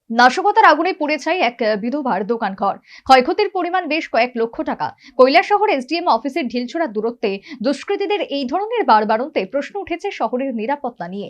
নাশকতার আগুনে পুড়ে ছাই এক বিধবার দোকানঘর। ক্ষয়ক্ষতির পরিমাণ বেশ কয়েক লক্ষ টাকা। কৈলাসহর এসডিএম অফিসের ঢিলছোড়া দূরত্বে দুষ্কৃতীদের এই ধরনের বাড়বাড়ন্তে প্রশ্ন উঠেছে শহরের নিরাপত্তা নিয়ে।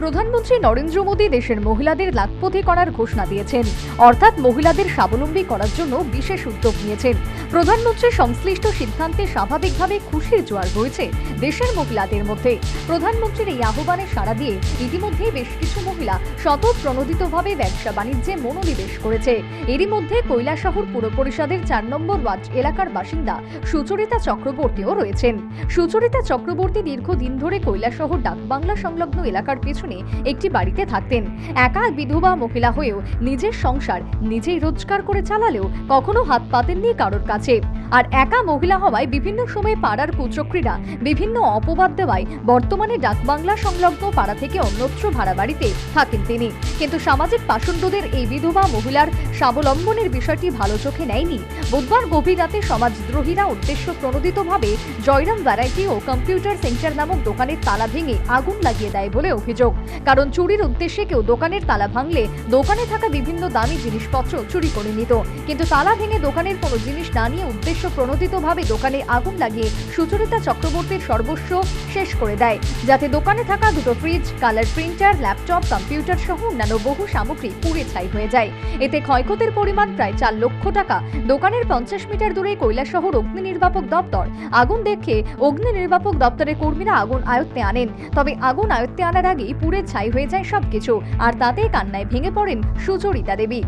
প্রধানমন্ত্রী নরেন্দ্র মোদী দেশের মহিলাদের লাখপতি করার ঘোষণা দিয়েছেন, অর্থাৎ মহিলাদের স্বাবলম্বী করার জন্য বিশেষ উদ্যোগ নিয়েছেন। প্রধানমন্ত্রীর সংশ্লিষ্ট সিদ্ধান্তে স্বাভাবিকভাবে খুশির জোয়ার বইছে দেশের মহিলাদের মধ্যে। প্রধানমন্ত্রীর এই আহ্বানে সাড়া দিয়ে ইতিমধ্যেই বেশ কিছু মহিলা স্বতঃপ্রণোদিতভাবে ব্যবসা বাণিজ্যে মনোনিবেশ করেছে। এরই মধ্যে কৈলাসহর পুর পরিষদের 4 নম্বর ওয়ার্ড এলাকার বাসিন্দা সুচরিতা চক্রবর্তীও রয়েছেন। সুচরিতা চক্রবর্তী দীর্ঘদিন ধরে কৈলাসহর ডাকবাংলা সংলগ্ন এলাকার পেছনে একটি বাড়িতে থাকতেন। একা বিধবা মহিলা হয়েও নিজের সংসার নিজেই রোজগার করে চালালেও কখনো হাত পাতেননি কারোর কাছে। আর একা মহিলা হওয়ায় বিভিন্ন সময় পাড়ার কুচক্রীরা বিভিন্ন অপবাদ দেওয়ায় বর্তমানে ডাকবাংলা সংলগ্ন পাড়া থেকে অন্যত্র ভাড়া বাড়িতে থাকেন তিনি। কিন্তু সামাজিক পাষণ্ডদের এই বিধবা মহিলার স্বাবলম্বনের বিষয়টি ভালো চোখে নেয়নি। বুধবার গভীর রাতে সমাজদ্রোহীরা উদ্দেশ্য প্রণোদিতভাবে জয়রাম ভ্যারাইটি ও কম্পিউটার সেন্টার নামক দোকানের তালা ভেঙে আগুন লাগিয়ে দেয় বলে অভিযোগ। কারণ চুরির উদ্দেশ্যে কেউ দোকানের তালা ভাঙলে দোকানে থাকা বিভিন্ন দামি জিনিসপত্র চুরি করে নিত, কিন্তু তালা ভেঙে দোকানের কোনো জিনিস না নিয়ে উদ্দেশ্য প্রণোদিতভাবে দোকানে আগুন লাগিয়ে সুচরিতা চক্রবর্তীর সর্বস্ব শেষ করে দেয়, যাতে দোকানে থাকা দুটো fridge, colour printer, laptop, computer সহ অন্যান্য বহু সামগ্রী পুড়ে ছাই হয়ে যায়। এতে ক্ষয়ক্ষতির পরিমাণ প্রায় 4 লক্ষ টাকা। দোকানের 50 মিটার দূরে কৈলাসহর অগ্নি নির্বাপক দপ্তর। আগুন দেখে অগ্নি নির্বাপক দপ্তরের কর্মীরা আগুন আয়ত্তে আনেন, তবে আগুন আয়ত্তে আনার আগেই পুড়ে ছাই হয়ে যায় সবকিছু। আর তাতেই কান্নায় ভেঙে পড়েন সুচরিতা দেবী।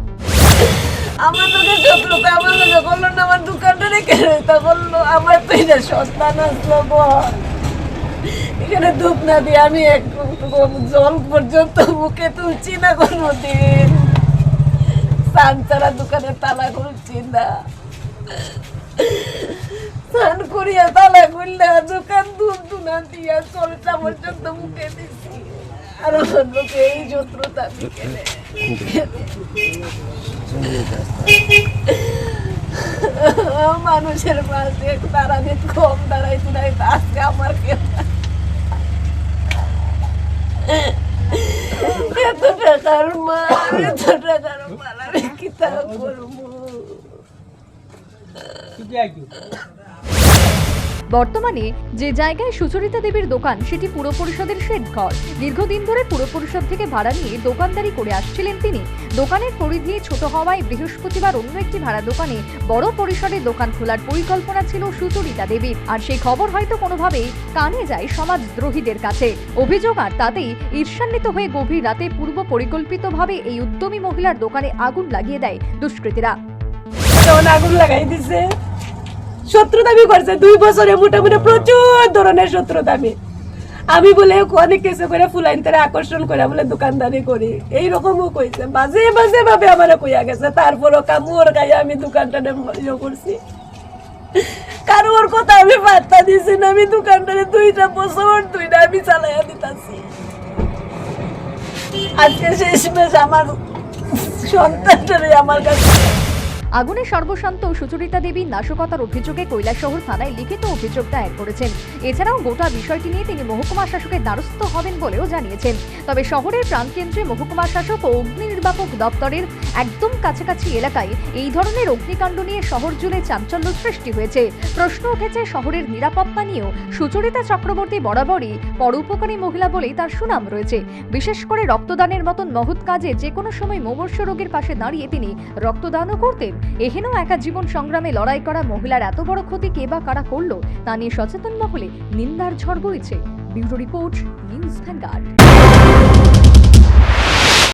আমার তোকে শত্রুতা আমার লোকে বললো না, আমার দোকানটা রেখে রইতা বললো, আমার তো এটা সস্তান আসলো গো। এখানে ধূপ না দিয়ে আমি একটু জল পর্যন্ত মুখে তুলছি না কোনোদিন। স্নান ছাড়া দোকানের তালা খুলছি না, স্নান করিয়া তালা খুললে দোকান ধূপ ধুনা দিয়া জলটা পর্যন্ত মুখে দিচ্ছি। আর আমার লোকে এই শত্রুতা বিকেলে মানুষের পাশে দাঁড়াতে কম দাঁড়াইতে নাই, আজকে আমার এত টাকার মাল আমি কি তা করবো। বর্তমানে যে জায়গায় সুচরিতা দেবীর দোকান সেটি পুর পরিষদের শেড ঘর। দীর্ঘদিন ধরে পুর পরিষদ থেকে ভাড়া নিয়ে দোকানদারি করে আসছিলেন তিনি। দোকানের পরিধি ছোট হওয়ায় বৃহস্পতিবার অন্য একটি ভাড়া দোকানে বড় পরিসরে দোকান খোলার পরিকল্পনা ছিল সুচরিতা দেবীর। আর সেই খবর হয়তো কোনোভাবেই কানে যায় সমাজদ্রোহীদের কাছে। অভিযোগ আর তাতেই ঈর্ষান্বিত হয়ে গভীর রাতে পূর্ব পরিকল্পিতভাবে এই উদ্যমী মহিলার দোকানে আগুন লাগিয়ে দেয় দুষ্কৃতীরা। আগুন লাগাই দিছে, শত্রুতামি করছে 2 বছরে মোটামুটি প্রচুর ধরনের শত্রুতামি। আমি বলে অনেক কিছু করে ফুলাইন তারা আকর্ষণ করে বলে দোকানদারি করি, এইরকমও কইছে, মাঝে মাঝে ভাবে আমার কইয়া গেছে। তারপরও কামড় গায়ে আমি দোকানটা ইয়ে করছি, কারোর কথা আমি পাত্তা দিছি না। আমি দোকানটারে 2টা বছর 2টা আমি চালাইয়া দিতাছি। আজকে শেষমেশ আমার সন্তানটারে আমার কাছে। আগুনে সর্বশান্ত সুচরিতা দেবী নাশকতার অভিযোগে কৈলাসহর থানায় লিখিত অভিযোগ দায়ের করেছেন। এছাড়াও গোটা বিষয়টি নিয়ে তিনি মহকুমা শাসকের দ্বারস্থ হবেন বলেও জানিয়েছেন। তবে শহরের প্রাণকেন্দ্রে মহকুমা শাসক ও অগ্নি নির্বাপক দপ্তরের একদম কাছাকাছি এলাকায় এই ধরনের অগ্নিকাণ্ড নিয়ে শহর জুড়ে চাঞ্চল্য সৃষ্টি হয়েছে। প্রশ্ন উঠেছে শহরের নিরাপত্তা নিয়েও। সুচরিতা চক্রবর্তী বরাবরই পরোপকারী মহিলা বলেই তার সুনাম রয়েছে। বিশেষ করে রক্তদানের মতন মহৎ কাজে যে কোনো সময় মুমূর্ষু রোগীর পাশে দাঁড়িয়ে তিনি রক্তদানও করতেন। এহেন একা জীবন সংগ্রামে লড়াই করা মহিলার এত বড় ক্ষতি কে বা কারা করলো তা নিয়ে সচেতন মহলে নিন্দার ঝড় বইছে। Bureau report, news vanguard.